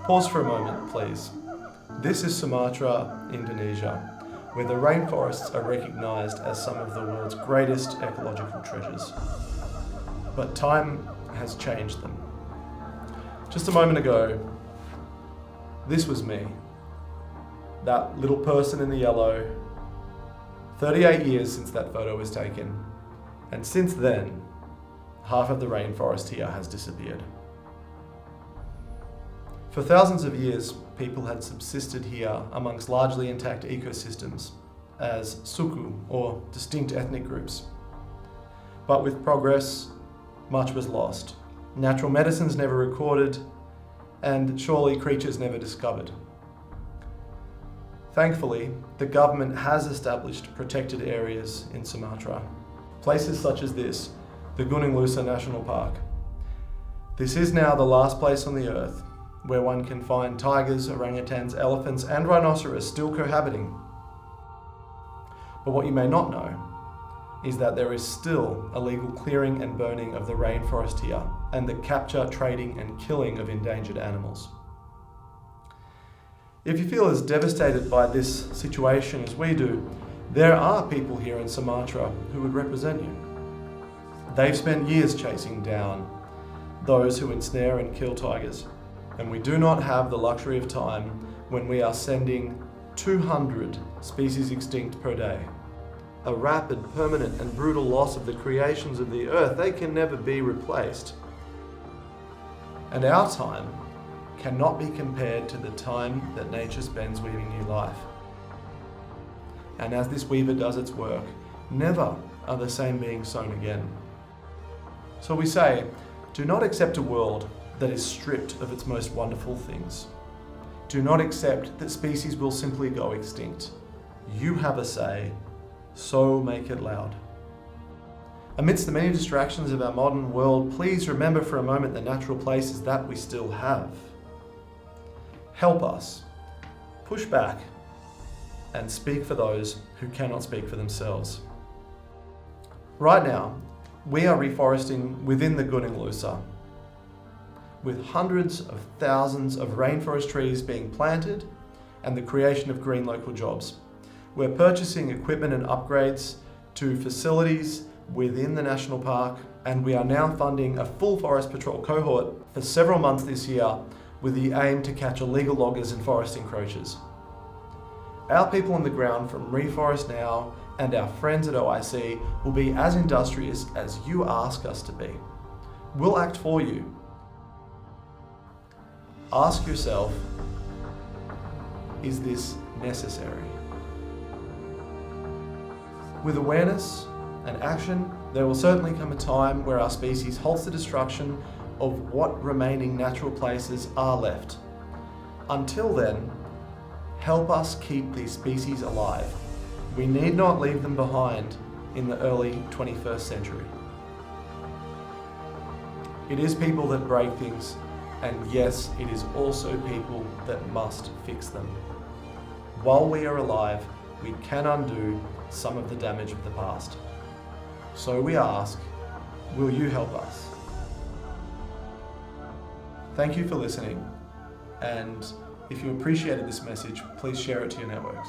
Pause for a moment, please. This is Sumatra, Indonesia, where the rainforests are recognised as some of the world's greatest ecological treasures. But time has changed them. Just a moment ago, this was me, that little person in the yellow. 38 years since that photo was taken, and since then, half of the rainforest here has disappeared. For thousands of years, people had subsisted here amongst largely intact ecosystems as suku, or distinct ethnic groups. But with progress, much was lost. Natural medicines never recorded, and surely creatures never discovered. Thankfully, the government has established protected areas in Sumatra. Places such as this, the Gunung Lusa National Park. This is now the last place on the earth where one can find tigers, orangutans, elephants, and rhinoceros still cohabiting. But what you may not know is that there is still illegal clearing and burning of the rainforest here, and the capture, trading, and killing of endangered animals. If you feel as devastated by this situation as we do, there are people here in Sumatra who would represent you. They've spent years chasing down those who ensnare and kill tigers, and we do not have the luxury of time when we are sending 200 species extinct per day. A rapid, permanent, and brutal loss of the creations of the earth. They can never be replaced. And our time cannot be compared to the time that nature spends weaving new life. And as this weaver does its work, never are the same beings sown again. So we say, do not accept a world that is stripped of its most wonderful things. Do not accept that species will simply go extinct. You have a say, so make it loud. Amidst the many distractions of our modern world, please remember for a moment the natural places that we still have. Help us, push back, and speak for those who cannot speak for themselves. Right now, we are reforesting within the Gunung Lusa, with hundreds of thousands of rainforest trees being planted and the creation of green local jobs. We're purchasing equipment and upgrades to facilities within the national park, and we are now funding a full forest patrol cohort for several months this year with the aim to catch illegal loggers and forest encroachers. Our people on the ground from Reforest Now and our friends at OIC will be as industrious as you ask us to be. We'll act for you. Ask yourself, is this necessary? With awareness and action, there will certainly come a time where our species halts the destruction of what remaining natural places are left. Until then, help us keep these species alive. We need not leave them behind in the early 21st century. It is people that break things, and yes, it is also people that must fix them. While we are alive, we can undo some of the damage of the past. So we ask, will you help us? Thank you for listening, and if you appreciated this message, please share it to your networks.